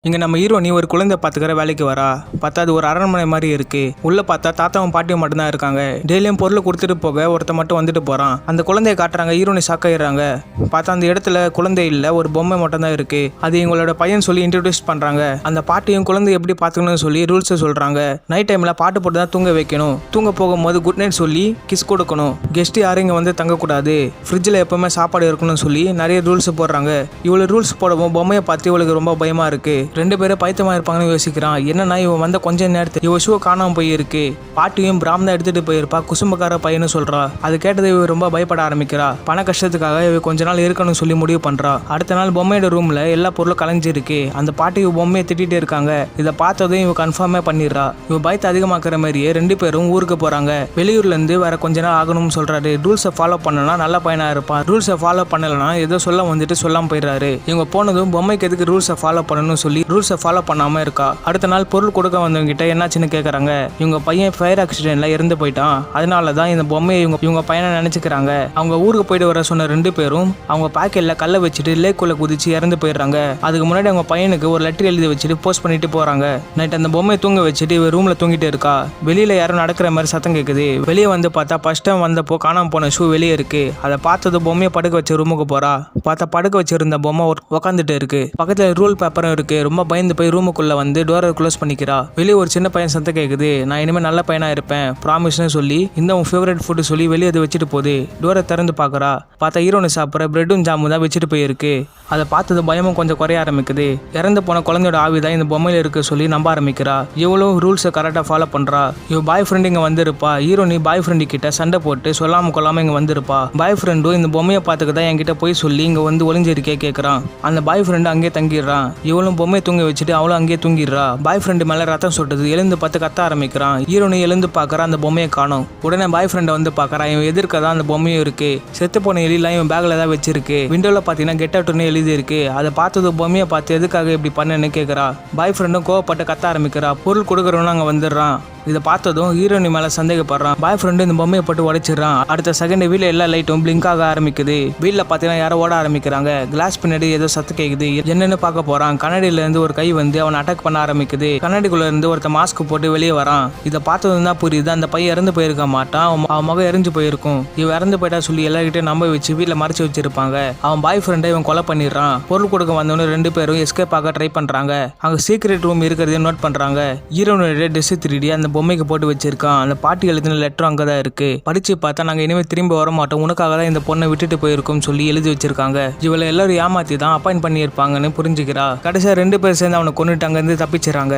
இங்க நம்ம ஹீரோனி ஒரு குழந்தை பாத்துக்கிற வேலைக்கு வரா. பார்த்தா அது ஒரு அரண்மனை மாதிரி இருக்கு. உள்ள பார்த்தா தாத்தாவும் பாட்டியும் மட்டும் தான் இருக்காங்க. டெய்லியும் பொருள் கொடுத்துட்டு போக ஒருத்த மட்டும் வந்துட்டு போறான். அந்த குழந்தைய காட்டுறாங்க. ஹீரோனி ஷாக்காயிடுறாங்க. பார்த்தா அந்த இடத்துல குழந்தை இல்ல, ஒரு பொம்மை மட்டும் தான் இருக்கு. அது எங்களோட பையன் சொல்லி இன்ட்ரோடியூஸ் பண்றாங்க. அந்த பாட்டியும் குழந்தை எப்படி பாத்துக்கணும்னு சொல்லி ரூல்ஸ் சொல்றாங்க. நைட் டைம்ல பாட்டு போட்டு தான் தூங்க வைக்கணும். தூங்க போகும்போது குட் நைட் சொல்லி கிஸ் கொடுக்கணும். கெஸ்ட் யாரும் இங்க வந்து தங்கக்கூடாது. ஃப்ரிட்ஜில் எப்பவுமே சாப்பாடு இருக்கணும்னு சொல்லி நிறைய ரூல்ஸ் போடுறாங்க. இவ்வளவு ரூல்ஸ் போடவும் பொம்மையை பார்த்து இவளுக்கு ரொம்ப பயமா இருக்கு. ரெண்டு பேரும் பைத்தியமா இருப்பாங்கன்னு யோசிக்கிறான். என்னன்னா இவன் வந்த கொஞ்ச நேரத்தில் இவ ஷூ காணாம போயிருக்கு. பாட்டியும் பிராமணா எடுத்துட்டு போயிருப்பா. குசும்பக்கார பையனு சொல்றா. அது கேட்டது இவ ரொம்ப பயப்பட ஆரம்பிக்கிறா. பண கஷ்டத்துக்காக இவ கொஞ்ச நாள் இருக்கணும்னு சொல்லி முடிவு பண்றா. அடுத்த நாள் பொம்மையோட ரூம்ல எல்லா பொருளும் கலைஞ்சிருக்கு. அந்த பாட்டி இவ பொம்மையை திட்டிட்டு இருக்காங்க. இதை பார்த்ததும் இவ கன்ஃபார்மே பண்ணிடுறா. இவ பயத்தை அதிகமாக்குற மாதிரியே ரெண்டு பேரும் ஊருக்கு போறாங்க. வெளியூர்ல இருந்து வேற கொஞ்ச நாள் ஆகணும்னு சொல்றாரு. ரூல்ஸை ஃபாலோ பண்ணனா நல்ல பையனா இருப்பான். ரூல்ஸை ஃபாலோ பண்ணலன்னா ஏதோ சொல்ல வந்துட்டு சொல்லாம போயிடுறாரு. இவங்க போனதும் பொம்மைக்கு எதுக்கு ரூல்ஸை ஃபாலோ பண்ணணும்னு சொல்லி ரூல்ஸை ஃபாலோ பண்ணாம இருக்கா. அடுத்த நாள் பொருள் கொடுக்க வந்தவங்க கிட்ட என்னாச்சுன்னு கேக்குறாங்க. இவங்க பையன் ஃபயர் ஆக்சிடென்ட்ல இறந்து போயிட்டான். அதனாலதான் இந்த பொம்மையை இவங்க பையனை நினைச்சுக்கிறாங்க. அவங்க ஊருக்கு போயிட்டு வர சொன்ன ரெண்டு பேரும் அவங்க பாக்கெட்ல கல்லை வச்சுட்டு லேக்குள்ள குதிச்சு இறந்து போயிடுறாங்க. அதுக்கு முன்னாடி அவங்க பையனுக்கு ஒரு லெட்டர் எழுதி வச்சுட்டு போஸ்ட் பண்ணிட்டு போறாங்க. நைட் அந்த பொம்மையை தூங்க வச்சுட்டு இவ ரூம்ல தூங்கிட்டு இருக்கா. வெளியில யாரும் நடக்கிற மாதிரி சத்தம் கேக்குது. வெளியே வந்து பார்த்தா ஃபர்ஸ்ட் டைம் வந்தப்போ காணாம போன ஷூ வெளியே இருக்கு. அதை பார்த்தது பொம்மையை படுக்க வச்ச ரூமுக்கு போறா. பார்த்தா படுக்க வச்சிருந்த பொம்மை உட்காந்துட்டு இருக்கு. பக்கத்துல ரூல் பேப்பரும் இருக்கு. ரொம்ப பயந்து போய் ரூமுக்குள்ள வந்து டோரை க்ளோஸ் பண்ணிக்கிறா. வெளியே ஒரு சின்ன பையன் சத்தம் கேக்குது. நான் இனிமேல் நல்ல பையனா இருப்பேன் ப்ராமிஸ்னு சொல்லி இந்த உன் ஃபேவரட் ஃபுட் சொல்லி வெளியே அதை வச்சுட்டு போகுது. டோரை திறந்து பாக்குறா. பார்த்தா ஹீரோனு சாப்பிட்ற பிரெட்டும் ஜாமும் தான் வச்சுட்டு போயிருக்கு. அதை பார்த்தது பயமும் கொஞ்சம் குறைய ஆரம்பிக்குது. இறந்து போன குழந்தையோட ஆவிதான் இந்த பொம்மையில இருக்கு சொல்லி நம்ப ஆரம்பிக்கிறா. இவளும் ரூல்ஸை கரெக்டாக ஃபாலோ பண்றா. இவ பாய் ஃப்ரெண்ட் இங்க வந்திருப்பா. ஹீரோனி பாய் ஃப்ரெண்டு கிட்ட சண்டை போட்டு சொல்லாம கொள்ளாம இங்க வந்திருப்பா. பாய் ஃப்ரெண்டும் இந்த பொம்மையை பார்த்துக்கதான் என்கிட்ட போய் சொல்லி இங்க வந்து ஒளிஞ்சிருக்கே கேட்கறான். அந்த பாய் ஃப்ரெண்டு அங்கேயே தங்கிடுறான். இவளும் பொம்மையை தூங்க வச்சுட்டு அவளும் அங்கேயே தூங்கிடுறா. பாய் ஃப்ரெண்டு மேல ரத்தம் சொட்டுது. எழுந்து பார்த்து கத்த ஆரம்பிக்கிறான். ஹீரோனி எழுந்து பார்க்கறா. அந்த பொம்மையை காணும். உடனே பாய் ஃப்ரெண்டை வந்து பார்க்கறான். இவன் எதிர்க்கதான் அந்த பொம்மையும் இருக்கு. செத்து போன எலிலாம் இவன் பேக்ல தான் வச்சிருக்கு. விண்டோல பாத்தீங்கன்னா கெட் அவுட்னு எழுதி இருக்கு. அதை பார்த்தது பொம்மையை பார்த்து எதுக்காக இப்படி பண்ணன்னு கேட்கறா. பாய் ஃப்ரெண்டும் கோவப்பட்டு கத்த ஆரம்பிக்கிறா. பொருள் கொடுக்குறவனு அங்க வந்துடுறான். இதை பார்த்ததும் ஹீரோனி மேல சந்தேகப்படுறான். பாய் ஃப்ரெண்டு இந்த பொம்மையை போட்டு உடைச்சிடறான். அடுத்த செகண்ட் வீல எல்லா லைட்டும் பிளிங்க் ஆக ஆரம்பிக்குது. வீல்ல பாத்தீங்கன்னா யாரோ ஓட ஆரம்பிக்கிறாங்க. கிளாஸ் பின்னாடி ஏதோ சத்து கேக்குது. என்னன்னு பார்க்க போறான். கண்ணாடியில இருந்து ஒரு கை வந்து அவன் அட்டாக் பண்ண ஆரம்பிக்குது. கண்ணாடிக்குள்ள இருந்து ஒருத்த மாஸ்க் போட்டு வெளியே வரான். இதை பார்த்ததும் தான் புரியுது அந்த பையன் இறந்து போயிருக்க மாட்டான். அவன் முகம் எரிஞ்சு போயிருக்கும். இவன் இறந்து போயிட்டா சொல்லி எல்லார்கிட்டையும் நம்ப வச்சு வீட்டுல மறைச்சு வச்சிருப்பாங்க. அவன் பாய் ஃப்ரெண்டை இவன் கொலை பண்ணிடுறான். பொருள் கொடுக்க வந்தவனு ரெண்டு பேரும் எஸ்கேப் ஆக ட்ரை பண்றாங்க. அங்க சீக்ரெட் ரூம் இருக்கிறதையும் நோட் பண்றாங்க. ஹீரோனுடைய ட்ரெஸ் திருடி அந்த பொம்மைக்கு போட்டு வச்சிருக்கான். அந்த பாட்டி எழுதின லெட்டர் அங்கதான் இருக்கு. படிச்சு பார்த்தா நாங்க இனிமே திரும்பி வர மாட்டோம், உனக்காக தான் இந்த பொண்ணை விட்டுட்டு போயிருக்கோம் சொல்லி எழுதி வச்சிருக்காங்க. இவளை எல்லாரும் ஏமாத்தி தான் அப்பாயிண்ட் பண்ணி இருப்பாங்கன்னு புரிஞ்சுக்கிறா. கடைசியா ரெண்டு பேர் சேர்ந்து அவனை கொண்டுட்டு அங்க இருந்து தப்பிச்சிடறாங்க.